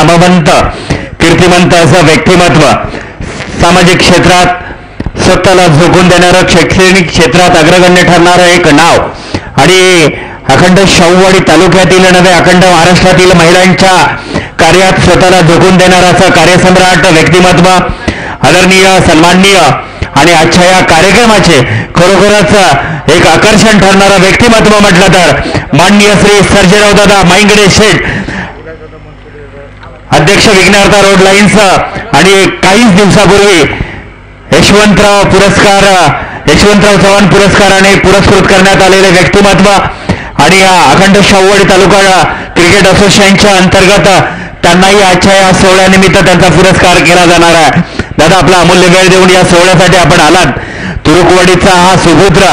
नामवंत कीर्तिमंत असं व्यक्तिमत्व, सामाजिक क्षेत्रात स्वतःला झोकून देणारं, शैक्षणिक क्षेत्रात अग्रगण्य ठरणारं एक नाव आणि अखंड शाहूवाडी तालुक्यातील नव्हे अखंड महाराष्ट्रातील महिलांच्या कार्यात स्वतःला झोकून देणारं असं कार्यसम्राट व्यक्तिमत्व, आदरणीय सन्माननीय आणि आजच्या या कार्यक्रमाचे खरोखरच एक आकर्षण ठरणारं व्यक्तिमत्व म्हटलं तर माननीय श्री सर्जेराव दादा माईंगडे शेठ, अध्यक्ष विघ्नार्था रोड लाईन्स, आणि काहीच दिवसापूर्वी यशवंतराव चव्हाण पुरस्काराने पुरस्कृत करण्यात आलेले व्यक्तिमत्व आणि या अखंड शाहूवाडी तालुका क्रिकेट असोसिएशनच्या अंतर्गत त्यांनाही आजच्या या सोहळ्यानिमित्त त्यांचा पुरस्कार केला जाणार आहे. दादा, आपला अमूल्य वेळ देऊन या सोहळ्यासाठी आपण आलात. तुरुकवाडीचा हा सुपुत्र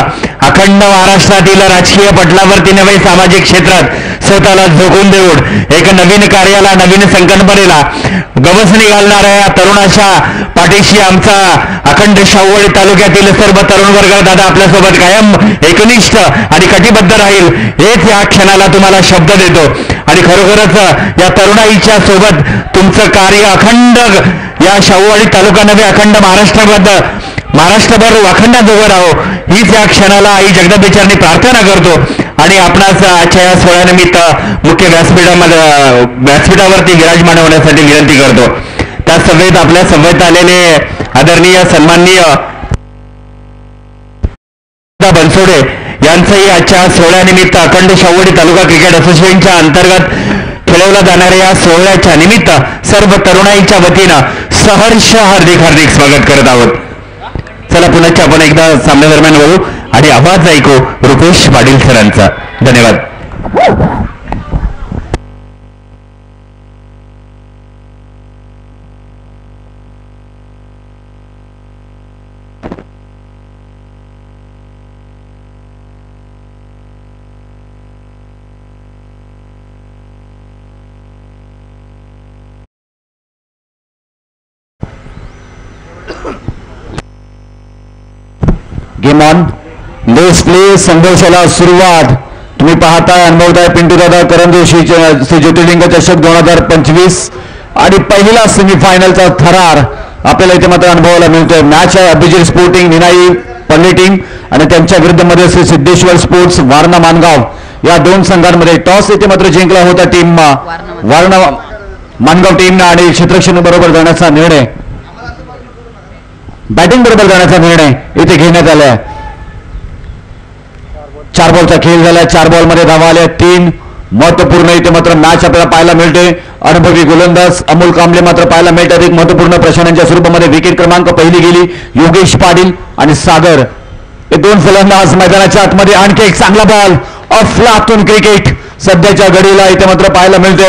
अखंड महाराष्ट्रातील राजकीय पटलावरती नव्हे सामाजिक क्षेत्रात स्वतःला झोकून देऊन एक नवीन कार्याला, नवीन संकल्पनेला गवसणी घालणाऱ्या या तरुणाच्या पाठीशी आमचा अखंड शाहूवाडी तालुक्यातील सर्व तरुण वर्ग दादा आपल्यासोबत कायम एकनिष्ठ आणि कटिबद्ध राहील हेच या क्षणाला तुम्हाला शब्द देतो. आणि खरोखरच या तरुणाईच्या सोबत तुमचं कार्य अखंड या शाहूवाडी तालुका नव्हे अखंड महाराष्ट्रभर वाखंडात उभं राहो हीच या क्षणाला आई जगदंबेचरणी प्रार्थना करतो. आणि आपणास आजच्या या सोहळ्यानिमित्त मुख्य व्यासपीठावरती विराजमान होण्यासाठी विनंती करतो. त्या सभेत आपल्या समवेत आलेले आदरणीय सन्माननीय बनसोडे यांचंही आजच्या सोहळ्यानिमित्त अखंड शाहूवाडी तालुका क्रिकेट असोसिएशनच्या अंतर्गत खेळवल्या जाणाऱ्या या सोहळ्याच्या निमित्त सर्व तरुणाईच्या वतीनं सहर्ष हार्दिक स्वागत करत आहोत. चला पुन्हा आपण एकदा सामन्यादरम्यान वळू आणि आवाज ऐकू रुपेश पाटील सरांचा. धन्यवाद. Game on, let's play. संघर्षाला सुरुवात. तुम्ही पाहताय, अनुभवताय पिंटू दादा करंजोशी श्री ज्योतिर्लिंग चषक 2025 आणि पहिला सेमीफायनलचा थरार आपल्याला इथे मात्र अनुभवायला मिळतोय. मॅच आहे अभिजित स्पोर्टिंग निनाई पल्ली टीम आणि त्यांच्या विरुद्ध मध्ये श्री सिद्धेश्वर स्पोर्ट्स वारणा मानगाव या दोन संघांमध्ये. टॉस इथे मात्र जिंकला होता टीम वारणा मानगाव टीमनं आणि क्षेत्ररक्षण बरोबर जाण्याचा निर्णय, बॅटिंग बरोबर जाण्याचा निर्णय इथे घेण्यात आला. 4 बॉलचा खेळ झाला. 4 बॉलमध्ये धावा आल्या 3. महत्वपूर्ण इथे मात्र मॅच आपल्याला पाहायला मिळते. अनुभवी गोलंदाज अमोल कांबळे मात्र पाहायला मिळतात. एक महत्वपूर्ण प्रश्नांच्या स्वरूपामध्ये विकेट क्रमांक पहिली गेली. योगेश पाटील आणि सागर हे दोन फलंदाज मैदानाच्या आतमध्ये. आणखी एक चांगला बॉल अफलातून क्रिकेट सध्याच्या घडीला इथे मात्र पाहायला मिळते.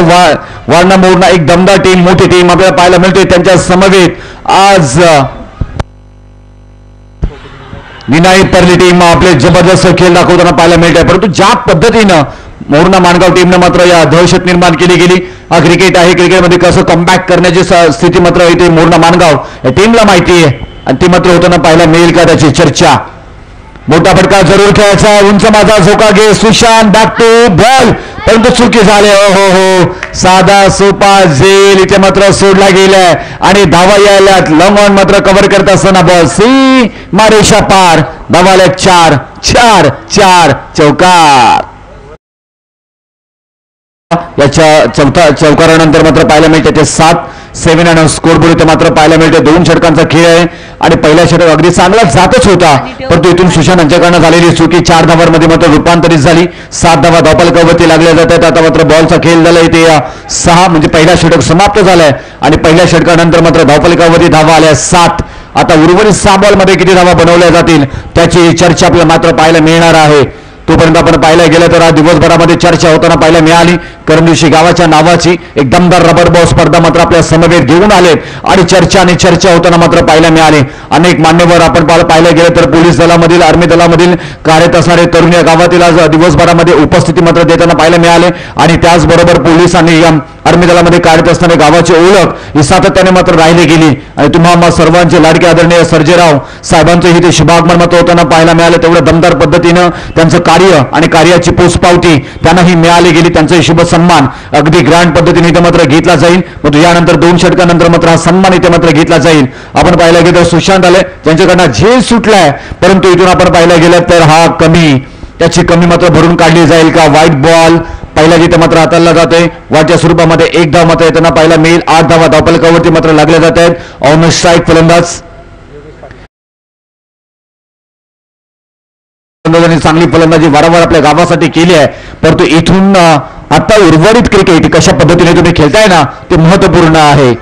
वारणा मोरणा एक दमदार टीम, मोठी टीम आपल्याला पाहायला मिळते. त्यांच्या समवेत आज निनाई पर्ली टीम आपले जबरदस्त खेळ दाखवताना पाहायला मिळते. परंतु ज्या पद्धतीनं मोरणा मानगाव टीमनं मात्र या दहशत निर्माण केली गेली. हा क्रिकेट आहे, क्रिकेटमध्ये कसं कमबॅक करण्याची स्थिती मात्र इथे मोरणा मानगाव या टीमला माहिती आहे आणि ती मात्र होताना पाहायला मिळेल का त्याची चर्चा. मोठा फटका जरूर खेळायचा. उंच माझा झोका घे सुशांत, बॅक टू बॉल, परंतु चुकी झाले. हो साधा सोपा झेल इथे मात्र सोडला गेलाय आणि धावा यायल्यात. लॉंग ऑन मात्र कव्हर करत असताना बॉल सी मारेशा पार. धावा आल्या 4 चौकार. याच्या चौकारानंतर मात्र पाहायला मिळते ते 7 आणि स्कोरबोर्ड इथे मात्र पाहायला मिळते. 2 षटकांचा खेळ आहे आणि पहिला षटक अगदी चांगला जातच होता, परंतु इथून सुशांत यांच्याकडनं झालेली चुकी 4 धावांमध्ये मात्र रूपांतरित झाली. 7 धावा धावफलकावरती लागल्या जातात. आता मात्र बॉलचा खेळ झाला इथे 6 म्हणजे पहिला षटक समाप्त झालाय आणि पहिल्या षटकानंतर मात्र धावफलकावरती धावा आल्या 7. आता उर्वरित 6 बॉलमध्ये किती धावा बनवल्या जातील त्याची चर्चा आपल्याला मात्र पाहायला मिळणार आहे. तोपर्यंत आपण पाहायला गेलं तर आज दिवसभरामध्ये चर्चा होताना पाहायला मिळाली. करंदिवशी गावाच्या नावाची एक दमदार रबर बॉल स्पर्धा मात्र आपल्या समवेत घेऊन आले आणि चर्चा होताना मात्र पाहायला मिळाले. अनेक मान्यवर आपण पाहायला गेलं तर पोलीस दलामधील, आर्मी दलामधील कार्यरत असणारे तरुण या गावातील आज दिवसभरामध्ये उपस्थिती मात्र देताना पाहायला मिळाले आणि त्याचबरोबर पोलीस आणि आर्मी दलामध्ये कार्यरत असणारे गावाची ओळख ही सातत्याने मात्र राहिली गेली आणि तुम्हा सर्वांचे लाडके आदरणीय सर्जेराव साहेबांचं इथे शुभागमन मात्र होताना पाहायला मिळालं. तेवढ्या दमदार पद्धतीनं त्यांचं कार्य आणि कार्याची पोचपावती त्यांना ही मिळाली गेली. त्यांचा शुभ सन्मान अगदी ग्रँड पद्धतीने इथे मात्र घेतला जाईल. परंतु यानंतर 2 षटकानंतर मात्र हा सन्मान इथे मात्र घेतला जाईल. आपण पाहायला गेलं तर सुशांत आले त्यांच्याकडनं झेल सुटलाय, परंतु इथून आपण पाहायला गेलं तर हा त्याची कमी मात्र भरून काढली जाईल का. व्हाईट बॉल पहिला जिथे मात्र हाताळला जातोय. वाटच्या स्वरूपामध्ये 1 धाव मात्र येताना पाहायला मिळेल. 8 धावा धावफलकावरती मात्र लागल्या जात आहेत. ऑन स्ट्राईक फलंदाज चांगली फलंदाजी वारंवार आपल्या गावासाठी केली आहे, परंतु इथून आता उर्वरित क्रिकेट कशा पद्धतीने तुम्ही खेळताय ना ते महत्वपूर्ण आहे.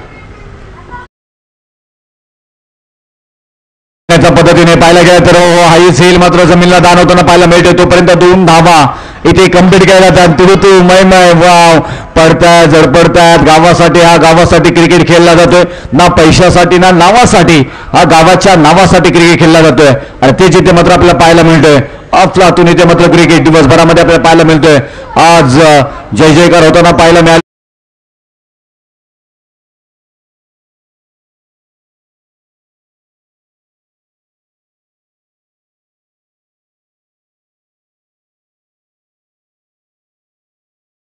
पद्धतीने पाहायला गेलं तर हाई सेल मात्र जमीनला दान होताना पाहायला मिळते. तोपर्यंत 2 धावा इथे कंप्लीट केल्या जातात. तिरुतू मय वाव पडतायत झडपडतायत. गावासाठी क्रिकेट खेळला जातोय, ना पैशासाठी ना नावासाठी. हा गावाच्या नावासाठी क्रिकेट खेळला जातोय आणि ते जिथे मात्र आपल्याला पाहायला मिळतोय. अफलातून इथे मात्र क्रिकेट दिवसभरामध्ये आपल्याला पाहायला मिळतोय. आज जय जयकार होताना पाहायला मिळाले.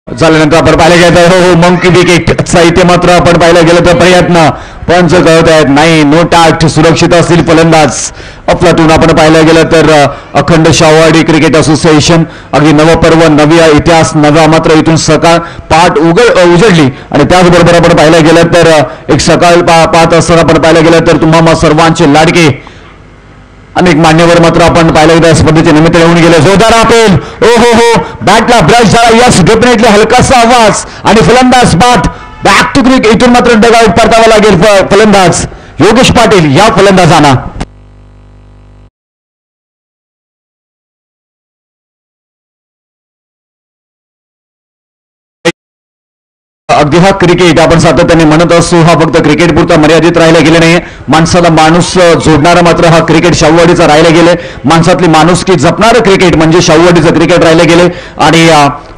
झाल्यानंतर आपण पाहिलं गेलं तर मंकी विकेटचा इथे मात्र आपण पाहिलं गेलं तर प्रयत्न पंच कळत आहेत नाही. नो टाट सुरक्षित असतील फलंदाज. अफलातून आपण पाहायला गेलं तर अखंड शाहूवाडी क्रिकेट असोसिएशन अगदी नवपर्व नवी इतिहास नवा मात्र इथून सकाळ पाठ उजडली आणि त्याचबरोबर आपण पाहायला गेलं तर एक सकाळ पाहत असताना आपण पाहायला गेलं तर तुम्हा सर्वांचे लाडके अनेक मान्यवर मात्र आपण पाहिलं गेलं स्पर्धेचे निमित्त येऊन गेले. जोरदार अपेल हो बॅटला ब्रश झाला. यस डेफिनेटली हलकासा आवाज आणि फलंदाज बॅक टू क्रिक. इथून मात्र डगआउट परतावा लागेल फलंदाज योगेश पाटील या फलंदाजांना. अगदी हा क्रिकेट आपण सातत्याने म्हणत असतो हा फक्त क्रिकेट पुरता मर्यादित राहायला गेले नाही. माणसाला माणूस जोडणारा मात्र हा क्रिकेट शाहूवाडीचा राहायला गेले. माणसातली माणुसकी जपणारं क्रिकेट म्हणजे शाहूवाडीचं क्रिकेट राहिलं गेले. आणि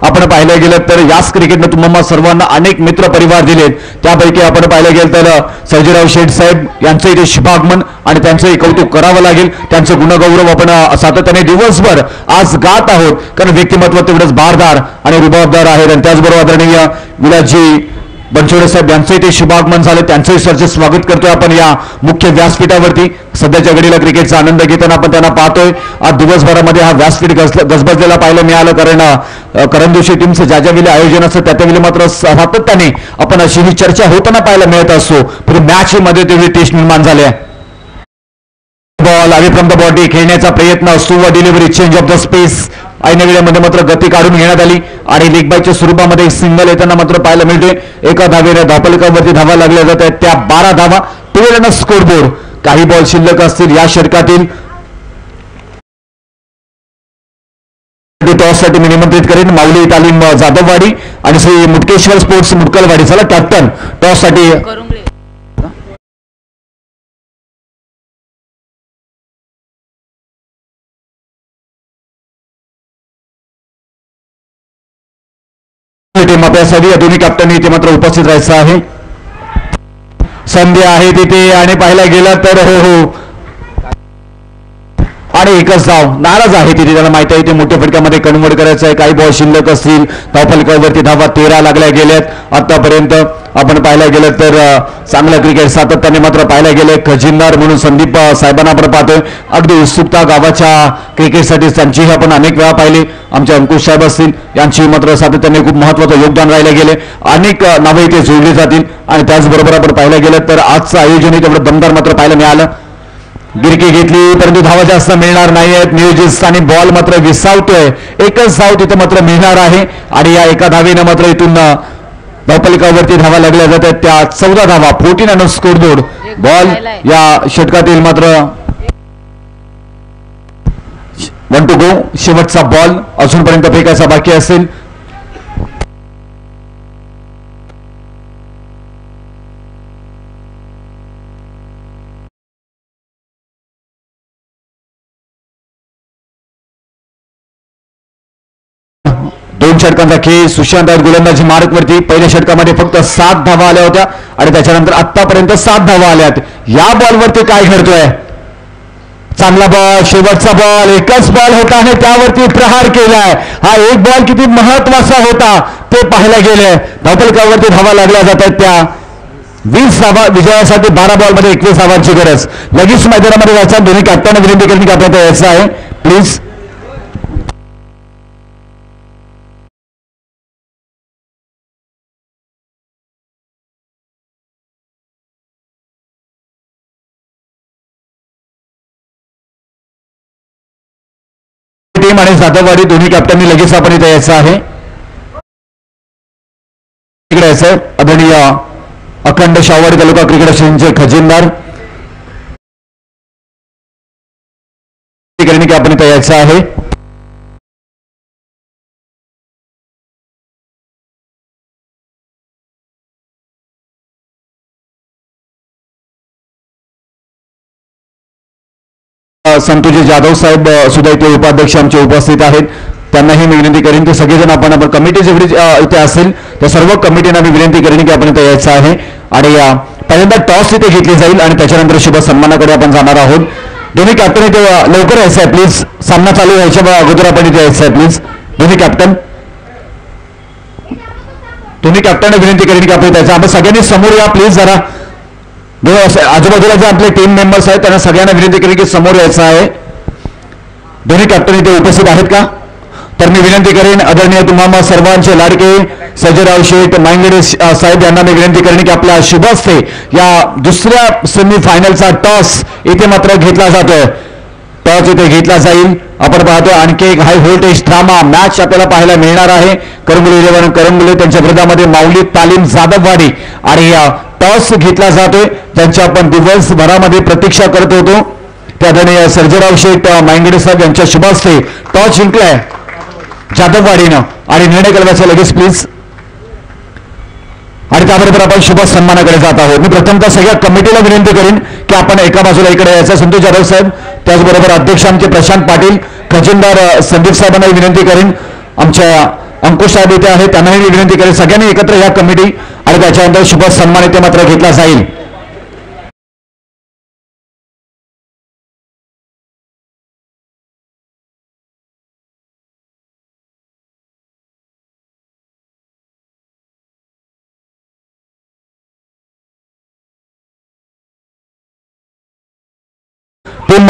आपण पाहिलं गेलं तर याच क्रिकेटनं तुम्हाला सर्वांना अनेक मित्र परिवार दिलेत. त्यापैकी आपण पाहिलं गेलं तर सर्जेराव शेठ साहेब यांचं इथे शुभागमन आणि त्यांचंही कौतुक करावं लागेल. त्यांचं गुणगौरव आपण सातत्याने दिवसभर आज गात आहोत, कारण व्यक्तिमत्व तेवढंच भारदार आणि रुबाबदार आहेत. आणि त्याचबरोबर आदरणीय विलासजी बनसोडे साहेब यांचंही ते शुभागमन झालं. त्यांचंही सरचे स्वागत करतोय आपण या मुख्य व्यासपीठावरती. सध्याच्या घडीला क्रिकेटचा आनंद घेताना आपण त्यांना पाहतोय. आज दिवसभरामध्ये हा व्यासपीठ गजबजलेला पाहायला मिळालं, कारण करंदोशी टीमचं ज्या वेळी आयोजन असतं त्या वेळी मात्र सातत्याने आपण अशी ही चर्चा होताना पाहायला मिळत असतो. पुढे मॅच मध्ये तेवढी टेस्ट निर्माण झाल्या. Ball away from the body खेळण्याचा प्रयत्न असतो व delivery change of the space ऐन वेळेमध्ये मात्र गती काढून घेण्यात आली आणि लीग बायच्या स्वरूपामध्ये सिंगल येताना मात्र पाहायला मिळतोय. एका धावेने धावफलकावरती धावा लागल्या जात आहेत, त्या 12 धावा. 12 रन स्कोरबोर्ड. काही बॉल शिल्लक असतील या षटकातील. टॉससाठी मी निमंत्रित करेन माऊली तालीम जाधववाडी आणि श्री मुटकेश्वर स्पोर्ट्स मुटकलवाडी. चला कॅप्टन टॉससाठी टीम आपल्यासाठी या दोन्ही कॅप्टन इथे मात्र उपस्थित राहायचं आहे. संधी आहे तिथे आणि पाहायला गेलं तर हो आणि एकच धाव नाराज आहे तिथे. त्याला माहिती आहे ते मोठ्या फटक्यामध्ये कन्वर्ट करायचं आहे. काही बॉल शिल्लक असतील. धावफलकावरती धावा 13 लागल्या गेल्यात आतापर्यंत. आपण पाहायला गेलं तर चांगलं क्रिकेट सातत्याने मात्र पाहायला गेले. खजिनदार म्हणून संदीप साहेबांना आपण पाहतोय. अगदी उत्सुकता गावाच्या क्रिकेटसाठी त्यांचीही आपण अनेक वेळा पाहिली. आमचे अंकुश साहेब असतील यांची मात्र सातत्याने खूप महत्वाचं योगदान राहिलं गेले. अनेक नावे इथे जोडली जातील आणि त्याचबरोबर आपण पाहायला गेलं तर आजचं आयोजन तेवढं दमदार मात्र पाहायला मिळालं. गिरकी घेतली परंतु धावा जास्त मिळणार नाही आहेत. नियोजित स्थानी बॉल मात्र विसावतोय. एकच धाव तिथे मात्र मिळणार आहे आणि या एका धावेनं मात्र इथून धावफलकावरती धावा लागल्या जातात. त्या 14 धावा 14 रन स्कोरबोर्ड. बॉल या षटकातील मात्र 1 to go. शेवटचा बॉल अजूनपर्यंत फेकायचा बाकी असेल. षटकांचा खेळ. सुशांत आहेत गोलंदाजी मार्कवरती. पहिल्या षटकामध्ये फक्त 7 धावा आल्या होत्या आणि त्याच्यानंतर आतापर्यंत 7 धावा आल्यात. या बॉलवरती काय घडतोय. चांगला बॉल, शेवटचा बॉल, एकच बॉल होता आणि त्यावरती प्रहार केलाय. हा एक बॉल किती महत्वाचा होता ते पाहायला गेले. धावफलकावरती धावा लागल्या जातात त्या 20 धावा विजयासाठी 12 बॉलमध्ये 21 धावांची गरज. लगेच मैदानामध्ये जायचा. दोन्ही कॅप्टन विनंती करून की आपल्याला यायचं आहे प्लीज. टीम आणि जाधववाडी दोन्ही कॅप्टननी लगेच आपण इथे यायचं आहे. इकडे यायचं आदरणीय अखंड शाहूवाडी तालुका क्रिकेट असोसिएशनचे खजिनदार की आपण इथे यायचं आहे. संतोषजी जाधव साहेब सुद्धा इथे उपाध्यक्ष आमचे उपस्थित आहेत. त्यांनाही मी विनंती करेन की सगळेजण आपण कमिटी जेवढी इथे असेल त्या सर्व कमिटींना मी विनंती करेन की आपण इथे यायचं आहे. आणि पहिल्यांदा टॉस इथे घेतली जाईल आणि त्याच्यानंतर शुभ सन्मानाकडे आपण जाणार आहोत. दोन्ही कॅप्टन इथे लवकर यायचं आहे प्लीज. सामना चालू व्हायच्या अगोदर आपण इथे यायचं आहे प्लीज. दोन्ही कॅप्टनने विनंती करेन की आपण यायचं. आपण सगळ्यांनी समोर या प्लीज. जरा आजूबाजूला जे आपले टीम मेंबर्स आहेत त्यांना सगळ्यांना विनंती करेन की समोर यायचं आहे. दोन्ही कॅप्टन इथे उपस्थित आहेत का? तर मी विनंती करेन आदरणीय तुम्हाला सर्वांचे लाडके सर्जेराव शेठ मांगेडे साहेब यांना मी विनंती करेन की आपल्या शुभ हस्ते या दुसऱ्या सेमीफायनलचा टॉस इथे मात्र घेतला जातोय. टॉस इथे घेतला जाईल. आपण पाहतोय आणखी एक हाय व्होल्टेज ड्रामा मॅच आपल्याला पाहायला मिळणार आहे. करंगुले 11 करंगुले त्यांच्या विरोधामध्ये माऊली तालीम जाधववाडी आणि टॉस घेतला जातोय ज्यांची आपण दिवसभरामध्ये प्रतीक्षा करत होतो. त्या आदरणीय सर्जेराव शेठ मांगेडे साहेब यांच्या शुभ हस्ते टॉस जिंकलाय जाधववाडीनं आणि निर्णय करण्याचं लगेच प्लीज. आणि त्याबरोबर आपण शुभ सन्मानाकडे जात आहोत. मी प्रथमतः सगळ्या कमिटीला विनंती करेन की आपण एका बाजूला इकडे यायचं. संतोष जाधव साहेब त्याचबरोबर अध्यक्ष आमचे प्रशांत पाटील खजिनदार संदीप साहेबांनाही विनंती करेन. आमच्या अंकुश साहेब इथे आहेत त्यांनाही विनंती करेन. सगळ्यांनी एकत्र या कमिटी आणि त्याच्यानंतर शुभ सन्मान इथे मात्र घेतला जाईल.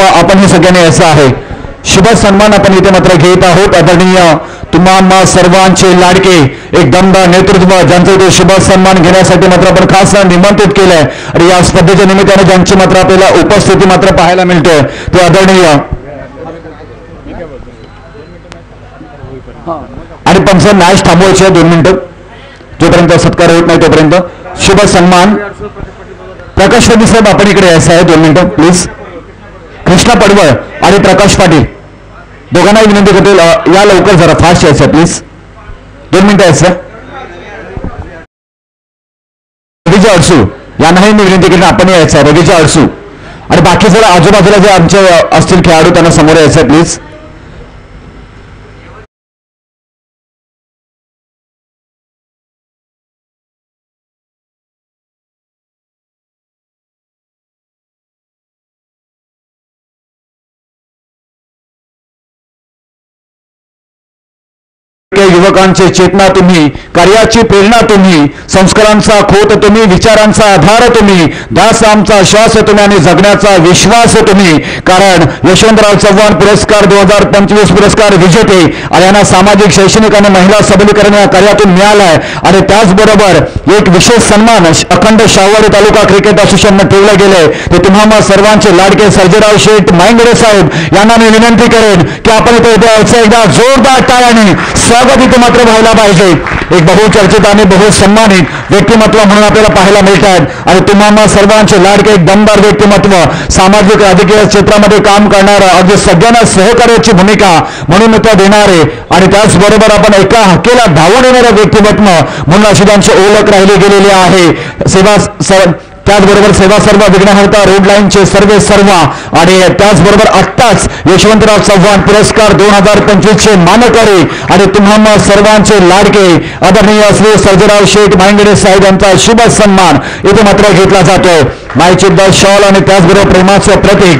आपण हे सगळ्यांनी यायचं आहे. शुभ सन्मान आपण इथे मात्र घेत आहोत. आदरणीय तुम्हा सर्वांचे लाडके एक दमदार नेतृत्व ज्यांचा इथे शुभ सन्मान घेण्यासाठी मात्र आपण खास निमंत्रित केलंय. आणि या स्पर्धेच्या निमित्ताने ज्यांची मात्र आपल्याला उपस्थिती मात्र पाहायला मिळते ते आदरणीय आणि पंच मॅच थांबवायचे 2 मिनिटं जोपर्यंत सत्कार होत नाही तोपर्यंत. शुभ सन्मान प्रकाश पाटील साहेब आपण इकडे यायचं आहे 2 मिनिटं प्लीज. कृष्णा पडवळ आणि प्रकाश पाटील दोघांनाही विनंती करतील या लवकर जरा फास्ट यायचं प्लीज. 2 मिनिटं यायचं. रवीजा अडसू यांनाही मी विनंती करेन आपण यायचं आहे. रवीजा अडसू आणि बाकी जर आजूबाजूला जे आमचे असतील खेळाडू त्यांना समोर यायचं प्लीज. युवकांचे चेतना तुम्ही, कार्याची प्रेरणा तुम्ही, संस्कारांचा खोत तुम्ही, विचारांचा आधार तुम्ही, दास आमचा श्वास तुम्ही आणि जगण्याचा विश्वास तुम्ही. कारण यशवंतराव चव्हाण पुरस्कार 2025 पुरस्कार विजेते आणि यांना सामाजिक शैक्षणिक आणि महिला सबलीकरण या कार्यातून मिळालाय. आणि त्याचबरोबर एक विशेष सन्मान अखंड शाहूवाडी तालुका क्रिकेट असोसिएशनने ठेवले गेले ते तुम्हा सर्वांचे लाडके सर्जेराव शेठ मांगेडे साहेब यांना मी विनंती करेन की आपण इथे एकदा जोरदार टाळ्याने स्वागत इथे मात्र व्हायला पाहिजे. एक बहुचर्चित आणि बहुसन्मानित व्यक्तिमत्व म्हणून आपल्याला पाहायला मिळतात. आणि तुम्हाला सर्वांचे लाडके एक दमदार व्यक्तिमत्व सामाजिक राजकीय क्षेत्रामध्ये काम करणारा अगदी सगळ्यांना सहकार्याची भूमिका म्हणून तो देणारे आणि त्याचबरोबर आपण एका हक्केला धावून येणारे व्यक्तिमत्व म्हणून अशी त्यांची ओळख राहिली गेलेली आहे. त्याचबरोबर सेवा सर्व विघ्नहर्ता रोड लाईनचे सर्व आणि त्याचबरोबर आत्ताच यशवंतराव चव्हाण पुरस्कार 2025 चे मानकरी आणि तुम्हा सर्वांचे लाडके आदरणीय श्री सर्जेराव शेठ मांगेडे साहेब यांचा शुभ सन्मान इथे मात्र घेतला जातोय. मायचिद्दा शॉल आणि त्याचबरोबर प्रेमाचं प्रतीक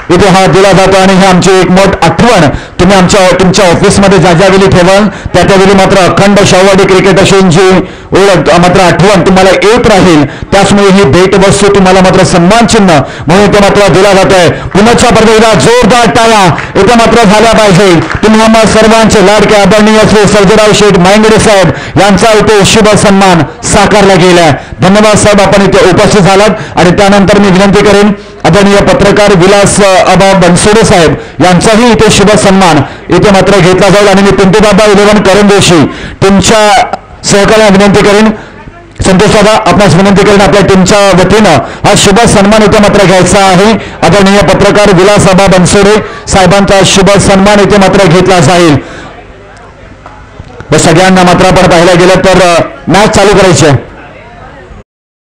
इथे हा दिला जातो आणि हे आमची एक मोठ आठवण तुम्ही तुमच्या ऑफिसमध्ये ज्या ज्यावेळी ठेवाल त्यावेळी मात्र अखंड शाहूवाडी क्रिकेट असोसिएशनची ओळख मात्र आठवण तुम्हाला येत राहील. त्याचमुळे ही भेटवस्तू तुम्हाला मात्र सन्मान चिन्ह म्हणून ते मात्र दिला जात आहे. पुण्याच्या पर्वतीला जोरदार टाळ्या इथे मात्र झाल्या पाहिजे. तुम्हाला सर्वांचे लाडके आदरणीय श्री सर्जेराव शेठ मायंगडे साहेब यांचा इथे शुभ सन्मान साकारला गेलाय. धन्यवाद साहेब, आपण इथे उपस्थित झालात. आणि त्यानंतर मी विनंती करेन आदरणीय पत्रकार विलास आबा बनसोडे साहेब यांचाही इथे शुभ सन्मान इथे मात्र घेतला जाईल. आणि मी पिंटू बाबा 11 करंदेशी टीमच्या सहकार्याने विनंती करेन, संतोष दादा आपणास विनंती करेन आपल्या टीमच्या वतीनं हा शुभ सन्मान इथे मात्र घ्यायचा आहे. आदरणीय पत्रकार विलास आबा बनसोडे साहेबांचा शुभ सन्मान इथे मात्र घेतला जाईल. सगळ्यांना मात्र आपण पाहायला गेलं तर मॅच चालू करायची आहे.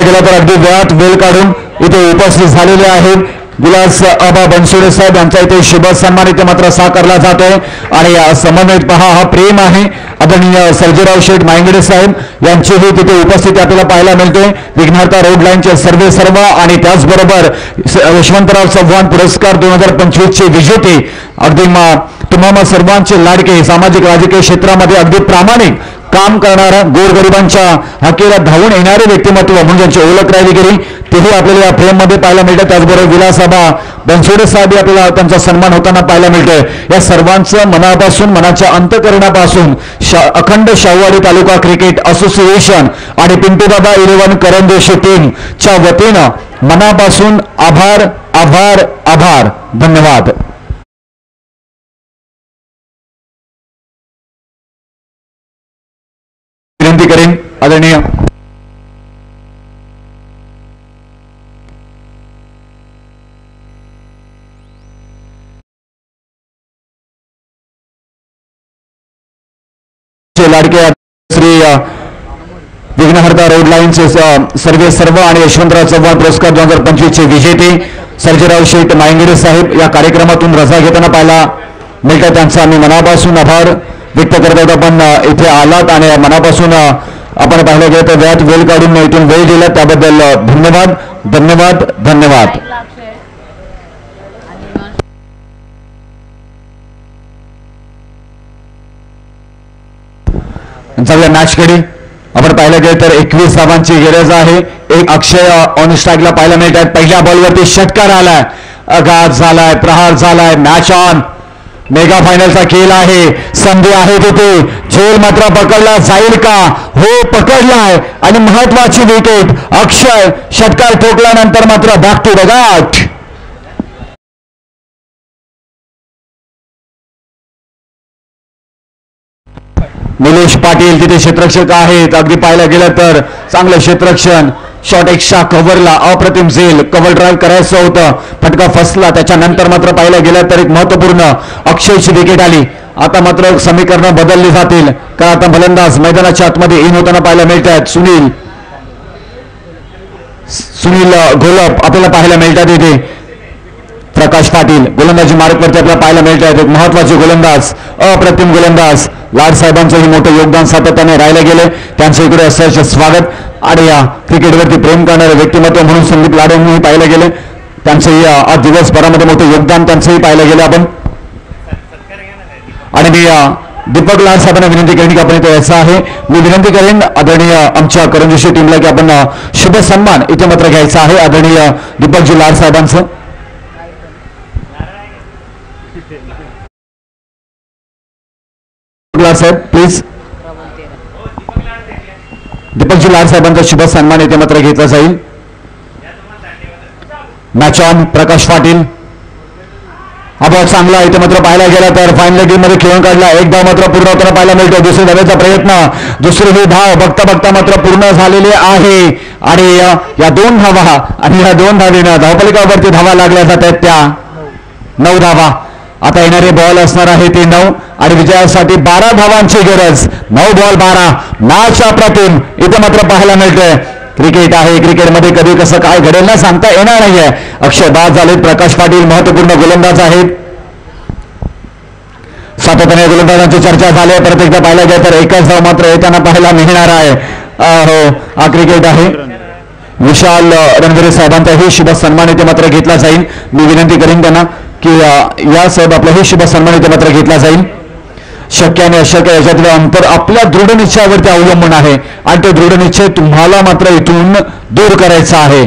गेला तर अगदी वेळात वेळ काढून इथे उपस्थित झालेले आहेत विलास आबा बनसोडे साहेब यांचा इथे शुभ सन्मान इथे मात्र साकारला जातोय. आणि समन्वयित पहा हा प्रेम आहे आदरणीय सर्जेराव शेठ मायंगडे साहेब यांचीही तिथे उपस्थिती आपल्याला पाहायला मिळते. विघ्नहर्ता रोड लाईनचे सर्व आणि त्याचबरोबर यशवंतराव चव्हाण पुरस्कार 2025 चे विजेते अगदी तुम्हाला सर्वांचे लाडके सामाजिक राजकीय क्षेत्रामध्ये अगदी प्रामाणिक काम करणारा गोरगरिबांच्या हक्कीला धावून येणारे व्यक्तिमत्व म्हणून ज्यांची ओळख राहिली गेली तेही आपल्याला या फ्रेममध्ये पाहायला मिळतं. त्याचबरोबर विलासआबा बनसोडे साहेब आपल्याला त्यांचा सन्मान होताना पाहायला मिळतोय. या सर्वांचं मनापासून मनाच्या अंतःकरणापासून अखंड शाहूवाडी तालुका क्रिकेट असोसिएशन आणि पिंटूदादा 11 करंदेशी टीमच्या वतीनं मनापासून आभार आभार आभार. धन्यवाद. विनंती करेन आदरणीय लाडके श्री विघ्नहर्ता रोड लाईनचे सर्व आणि यशवंतराव चव्हाण पुरस्कार 2025 चे विजेते सर्जेराव शेठ मायंगडे साहेब या कार्यक्रमातून रजा घेताना पाहायला मिळतात. त्यांचा आम्ही मनापासून आभार व्यक्त करत आहोत. आपण इथे आलात आणि मनापासून आपण पाहिलं गेलं तर वेळात वेळ काढून इथून वेळ दिला त्याबद्दल धन्यवाद धन्यवाद धन्यवाद. चांगल्या मॅचकडे आपण पाहिलं गेलं तर 21 धावांची गरज आहे. एक अक्षय ऑन स्ट्राईकला पाहायला मिळतात. पहिल्या बॉलवरती षटकार आलाय, आघात झालाय, प्रहार झालाय. Match on. मेगा फायनलचा खेळ आहे, संधी आहे तिथे. झेल मात्र पकडला जाईल का? हो पकडलाय आणि महत्वाची विकेट. अक्षय षटकार ठोकल्यानंतर मात्र बॅक टू द गाठ. निलेश पाटील तिथे क्षेत्ररक्षक आहेत. अगदी पाहायला गेलं तर चांगलं क्षेत्ररक्षण. शॉट एक्स्ट्रा कव्हरला अप्रतिम झेल. कव्हर ड्राईव्ह करायचं होतं, फटका फसला. त्याच्यानंतर मात्र पाहायला गेलं तर एक महत्वपूर्ण अक्षयची विकेट आली. आता मात्र समीकरणं बदलली जातील कारण आता फलंदाज मैदानाच्या आतमध्ये इन होताना पाहायला मिळत आहेत. सुनील घोलप आपल्याला पाहायला मिळतात. इथे प्रकाश पाटील गोलंदाजी मार्कवरती आपल्याला पाहायला मिळत आहेत. एक महत्वाचे गोलंदाज, अप्रतिम गोलंदाज. लाड साहेबांचंही मोठं योगदान सातत्याने राहिलं गेलं. त्यांचं इकडे असं स्वागत. आणि या क्रिकेटवरती प्रेम करणारे व्यक्तिमत्व म्हणून संदीप लाड यांनीही पाहिलं गेलं. त्यांचंही आज दिवसभरामध्ये मोठं योगदान त्यांचंही पाहिलं गेलं आपण. आणि मी दीपक लाड साहेबांना विनंती करेन की आपण इथे यायचं आहे. मी विनंती करेन आदरणीय आमच्या करंजेशी टीमला की आपण शुभ सन्मान इथे मात्र घ्यायचा आहे आदरणीय दीपकजी लाड साहेबांचं. लाड साहेब प्लीज. दीपकजी लाड साहेबांचा शुभ सन्मान इथे मात्र घेतला जाईल. Match on. प्रकाश पाटील हा चांगला इथे मात्र पाहायला गेला तर फायनल गेम मध्ये खेळून काढला. एक धाव मात्र पूर्ण होताना पाहायला मिळतो. दुसरी धावेचा प्रयत्न, दुसरी ही धाव बघता बघता मात्र पूर्ण झालेली आहे. आणि या 2 धावा आणि या 2 धावेनं धावपलिकावरती धावा लागल्या जात आहेत त्या 9 धावा. आता येणारे बॉल असणार आहे ते 9 आणि विजयासाठी 12 धावांची गरज. 9 बॉल 12. मॅच अप्रतिम इथे मात्र पाहायला मिळतोय. क्रिकेट आहे, क्रिकेटमध्ये कधी कसं काय घडेल ना सांगता येणार नाहीये. अक्षय बाद झालेत. प्रकाश पाटील महत्वपूर्ण गोलंदाज आहेत. सातत्याने गोलंदाजांची चर्चा झाली. परत एकदा पाहायला गेलं तर एकच धाव मात्र येताना पाहायला मिळणार आहे. हो हा क्रिकेट आहे. विशाल रणगिरे साहेबांचाही शुभ सन्मान इथे मात्र घेतला जाईल. मी विनंती करीन त्यांना की या साहेब आपलाही शुभ सन्मान इथे मात्र घेतला जाईल. शक्य आणि अशक्य याच्यातलं अंतर आपल्या दृढ निश्चयावरती अवलंबून आहे आणि तो दृढ निश्चय तुम्हाला मात्र इथून दूर करायचा आहे.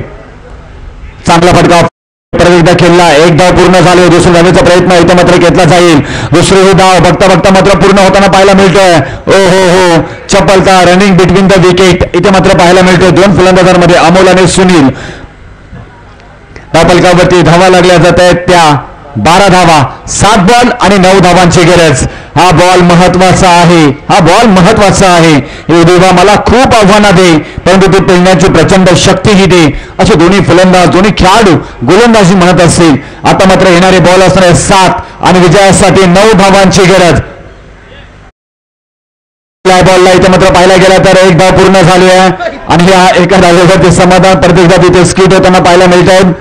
चांगला फटका परत एकदा खेळला. एक धाव पूर्ण झाले. दुसऱ्या धावेचा प्रयत्न इथे मात्र घेतला जाईल. दुसरी धाव बघता बघता मात्र पूर्ण होताना पाहायला मिळतोय. ओ हो चपलता रनिंग बिटवीन द विकेट इथे मात्र पाहायला मिळतोय. दोन फलंदाजांमध्ये अमोल आणि सुनील. धावफलकावरती धावा लागल्या जात आहेत त्या 12 धावा. 7 बॉल आणि 9 धावांची गरज. हा बॉल महत्वाचा आहे. हा बॉल महत्वाचा आहे. हे देवा मला खूप आव्हानं दे परंतु ते पेलण्याची प्रचंड शक्तीही दे असे दोन्ही फलंदाज दोन्ही खेळाडू गोलंदाजी म्हणत असतील. आता मात्र येणारे बॉल असणारे 7 आणि विजयासाठी 9 धावांची गरज. बॉलला इथे मात्र पाहायला गेला तर एक धाव पूर्ण झाली आहे आणि या एका धावेवरती समाधान परत एकदा तिथे स्किट होताना पाहायला मिळत आहेत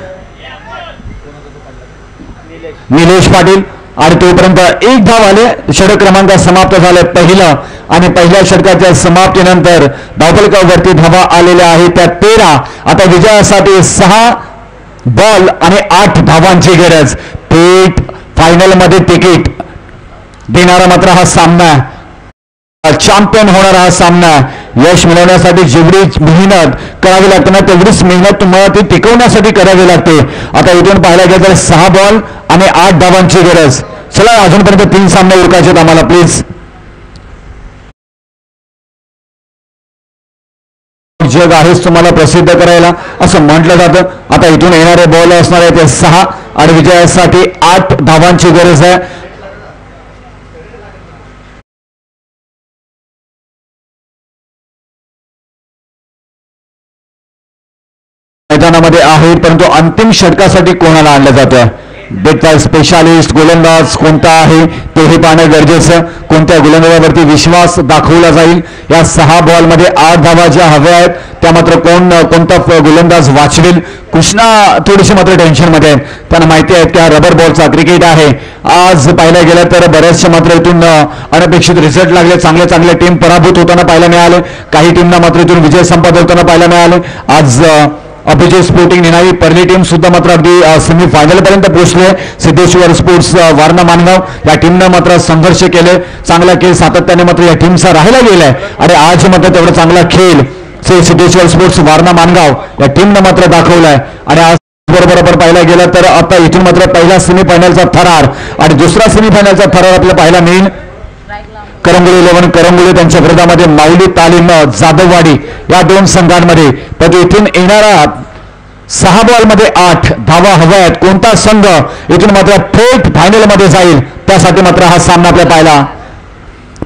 निलेश पाटील. आणि तोपर्यंत एक धाव आले. षटक क्रमांक समाप्त झाले पहिलं आणि पहिल्या षटकाच्या समाप्तीनंतर धावफलकावरती धावा आलेल्या आहेत त्या 13. आता विजयासाठी 6 बॉल आणि 8 धावांची गरज. थेट फायनल मध्ये तिकीट देणारा मात्र हा सामना चॅम्पियन होणारा हा सामना. यश मिळवण्यासाठी जेवढी मेहनत करावी लागते ना तेवढीच मेहनत तुम्हाला ती टिकवण्यासाठी करावी लागते. आता इथून पाहायला गेलं तर 6 बॉल आणि 8 धावांची गरज. चला अजूनपर्यंत 3 सामने उरकायचे आहेत आम्हाला प्लीज. जग आहेच तुम्हाला प्रसिद्ध करायला असं म्हटलं जातं. आता इथून येणारे बॉल असणार आहे ते 6 आणि विजयासाठी 8 धावांची गरज आहे. मैदानामध्ये आहेत परंतु अंतिम षटकासाठी कोणाला आणलं जातं. बेट स्पेशालिस्ट गोलंदाज कोणता आहे तेही पाहणं गरजेचं. कोणत्या गोलंदाजावरती विश्वास दाखवला जाईल. या 6 बॉलमध्ये 8 धावा ज्या हव्या आहेत त्या मात्र कोणता गोलंदाज वाचवेल. कृष्णा थोडीशी मात्र टेन्शनमध्ये आहेत. त्यांना माहिती आहे की हा रबर बॉलचा क्रिकेट आहे. आज पाहायला गेलं तर बऱ्याचशा मात्र इथून अनपेक्षित रिझल्ट लागले. चांगल्या टीम पराभूत होताना पाहायला मिळाले. काही टीमना मात्र इथून विजय संपादन होताना पाहायला मिळाले. आज अभिजय स्पोर्टिंग निनावी परली टीम सुद्धा मात्र अगदी सेमीफायनल पर्यंत पोहोचले. सिद्धेश्वर स्पोर्ट्स वारणा मानगाव या टीमनं मात्र संघर्ष केले. चांगला खेळ सातत्याने मात्र या टीमचा राहायला गेलाय आणि आज मात्र तेवढा चांगला खेळ सिद्धेश्वर स्पोर्ट्स वारणा मानगाव या टीमनं मात्र दाखवलाय. आणि आज बरोबर पाहायला गेलं तर आता इथून मात्र पहिला सेमीफायनलचा थरार आणि दुसरा सेमीफायनलचा थरार आपल्याला पाहायला मिळेल. करंगुळे 11 करंगुळे त्यांच्या विरोधामध्ये माऊली तालीम जाधववाडी या 2 संघांमध्ये. पण इथून येणारा 6 बॉलमध्ये 8 धावा हव्या आहेत. कोणता संघ इथून मात्र थेट फायनल मध्ये जाईल त्यासाठी मात्र हा सामना आपल्याला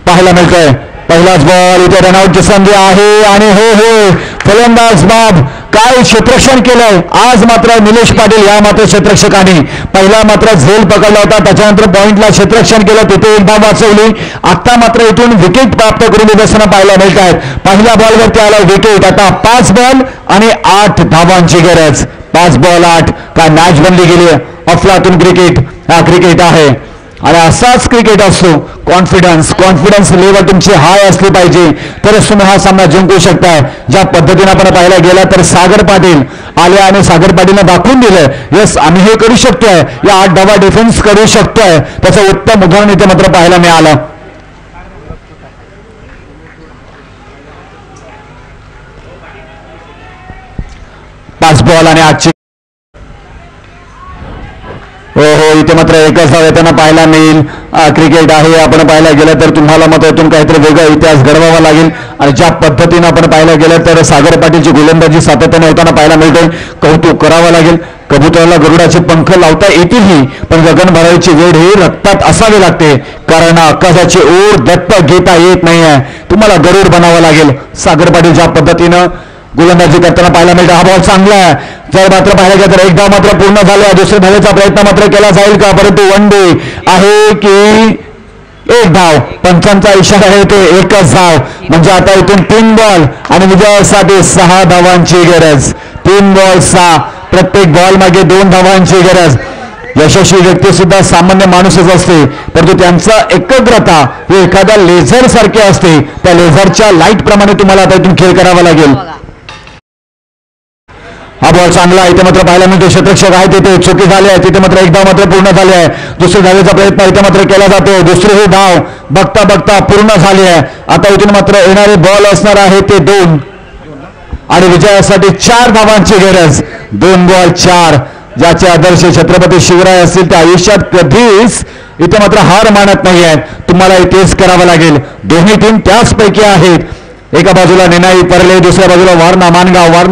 पाहायला मिळतोय. पहिलाच बॉल इथे रनआउटची संधी आहे आणि हो फलंदाज बाब काय क्षेत्ररक्षण केलंय आज मात्र निलेश पाटील या मात्र क्षेत्ररक्षकाने. पहिला मात्र झेल पकडला होता त्याच्यानंतर पॉइंटला क्षेत्ररक्षण केलं तिथे एक धाव वाचवली. आता मात्र इथून विकेट प्राप्त करून देत असताना पाहायला मिळत आहेत. पहिल्या बॉलवरती आला विकेट. आता 5 बॉल आणि 8 धावांची गरज. 5 बॉल 8 काय मॅच बनली गेली. अफलातून क्रिकेट हा क्रिकेट आहे आणि असाच क्रिकेट असतो. कॉन्फिडन्स लेवल तुमची हाय असली पाहिजे तरच तुम्ही हा सामना जिंकू शकताय. ज्या पद्धतीने आपण पाहायला गेला तर सागर पाटील आले आणि सागर पाटीलने दाखवून दिलं यस आम्ही हे करू शकतोय. या 8 धावा डिफेन्स करू शकतोय. त्याचं उत्तम उदाहरण इथे मात्र पाहायला मिळालं. पाच बॉल आणि 8 हो इथे मात्र एकच धाव येताना पाहायला मिळेल. क्रिकेट आहे. आपण पाहायला गेलं तर तुम्हाला मात्र यातून काहीतरी वेगळा इतिहास घडवावा लागेल आणि ज्या पद्धतीनं आपण पाहायला गेलं तर सागर पाटीलची गोलंदाजी सातत्याने होताना पाहायला मिळते. कौतुक करावं लागेल. कबुतराला गरुडाचे पंख लावता येतीलही पण गगन भरायची वेळ ही रक्तात असावी लागते कारण आकाशाची ओढ दत्त घेता येत नाहीये. तुम्हाला गरुड बनावं लागेल. सागर पाटील ज्या पद्धतीनं गोलंदाजी करताना पाहायला मिळतं. हा बॉल चांगला आहे. जर मात्र पाहायला गेलं तर एक धाव मात्र पूर्ण झाला. दुसऱ्या धावेचा प्रयत्न मात्र केला जाईल का परंतु वन डे आहे की एक धाव. पंचांचा इशारा आहे तो एकच धाव म्हणजे आता इथून 3 बॉल आणि विजयासाठी 6 धावांची गरज. 3 बॉल 6 प्रत्येक बॉल मागे 2 धावांची गरज. यशस्वी व्यक्ती सुद्धा सामान्य माणूसच असते परंतु त्यांचा एकाग्रता ही एखाद्या लेझर सारखी असते. त्या लेझरच्या लाईट प्रमाणे तुम्हाला आता इथून खेळ करावा लागेल. बॉल चांगला इथे मात्र पाहायला मिळतो. शतरक्षक आहे तिथे चुकी झाली आहे. तिथे मात्र एक धाव मात्र पूर्ण झाली आहे. दुसऱ्या धावेचा प्रयत्न इथे मात्र केला जातो. दुसरी ही धाव बघता बघता पूर्ण झाली आहे. आता इथून मात्र येणारे बॉल असणार आहे ते 2 आणि विजयासाठी 4 धावांची गरज. 2 बॉल 4. ज्याचे आदर्श छत्रपती शिवराय असतील त्या आयुष्यात कधीच इथे मात्र हार मानत नाही आहेत. तुम्हाला तेच करावं लागेल. दोन्ही टीम त्याचपैकी आहेत. एका बाजूला निनाई परले, दुसऱ्या बाजूला वारणा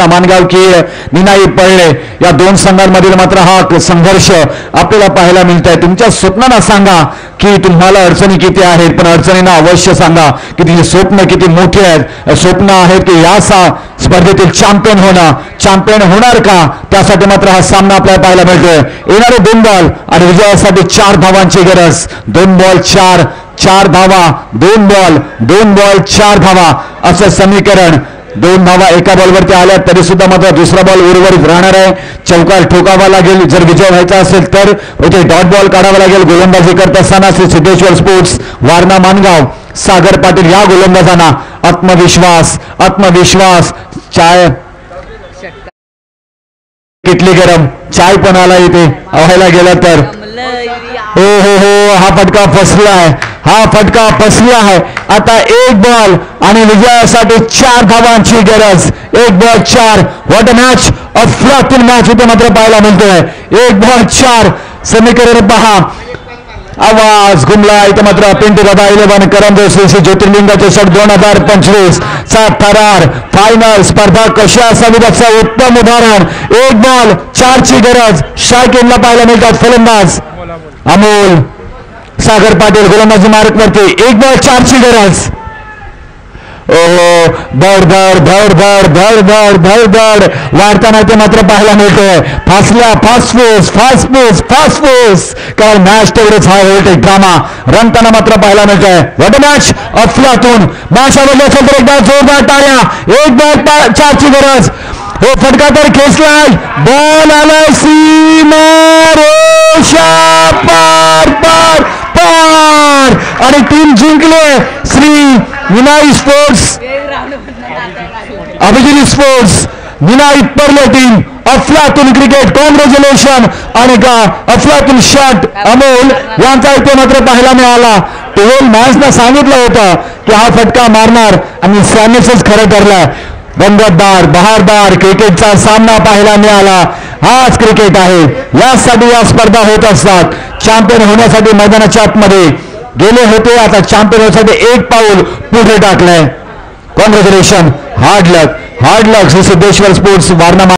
मानगाव की निनाई पडले. या 2 संघांमधील मात्र हा संघर्ष आपल्याला पाहायला मिळत आहे. तुमच्या स्वप्नांना सांगा की तुम्हाला अडचणी किती आहेत, पण अडचणींना अवश्य सांगा की तिची स्वप्न किती मोठी आहेत. स्वप्न आहेत की या स्पर्धेतील चॅम्पियन होणार का, त्यासाठी मात्र हा सामना आपल्याला पाहायला मिळतोय. येणारे 2 बॉल आणि विजयासाठी 4 धावांची गरज. 2 बॉल 4 धावा. 2 बॉल 4 धावा असं समीकरण. 2 धावा एका बॉलवरती आल्या तरी सुद्धा मात्र दुसरा बॉल उर्वरित राहणार आहे. चौकार ठोकावा लागेल. जर विजय व्हायचा असेल तर इथे डॉट बॉल काढावा लागेल. गोलंदाजी करत असताना श्री सिद्धेश्वर स्पोर्ट्स वारणा मानगाव सागर पाटील या गोलंदाजांना आत्मविश्वास. चाय किटली गरम चाय पण आला इथे व्हायला गेला तर हो हा फटका फसला आहे. आता 1 बॉल आणि विजयासाठी 4 धावांची गरज. 1 बॉल 4. व्हॉट अ मॅच, अफलातून मॅच इथे मात्र पाहायला मिळतोय. 1 बॉल 4 समीकरण पहा. आवाज घुमला इथे मात्र पिंटू दादा 11 करंज श्री ज्योतिर्लिंगाचे षट 2025 चा थरार फायनल स्पर्धा कशी असावी त्याचं उत्तम उदाहरण. 1 बॉल 4 ची गरज. शायकेनला पाहायला मिळतात फलंदाज अमोल. सागर पाटील गोलंदाजी मार्कवरती. 1 बॉल 4 ची गरज. धड वाढताना ते मात्र पाहायला मिळतोय. फास्ट कारण मॅच तेवढेच हा व्होल्टेज ड्रामा रंगताना मात्र पाहायला मिळतोय. व्हॉट अ मॅच, अफलातून मॅच आवडली असेल तर एकदा जोरदार टाळ्या. 1 बॉल 4 ची गरज. हो फटका तर खेचलाय. बॉल आलाय सीमा रेषा पार आणि टीम जिंकले. श्री निनाई स्पोर्ट्स अभिजिनी स्पोर्ट्स निनाई परले टीम. अफलातून क्रिकेट कॉंग्रॅच्युलेशन. आणि का अफलातून शॉट अमोल यांचा इथे मात्र पाहायला मिळाला. टेल मॅचनं सांगितलं होतं की हा फटका मारणार आणि सॅमिसच खरं ठरला. रंगतदार बहारदार क्रिकेटचा सामना पाहायला मिळाला. हाच क्रिकेट आहे. यासाठी या स्पर्धा होत असतात. चॅम्पियन होण्यासाठी मैदानाच्या आतमध्ये गेले होते. आता चॅम्पियन होण्यासाठी 1 पाऊल पुढे टाकलंय. कॉंग्रॅच्युलेशन. हार्ड लक श्री सिद्धेश्वर स्पोर्ट्स वारणा.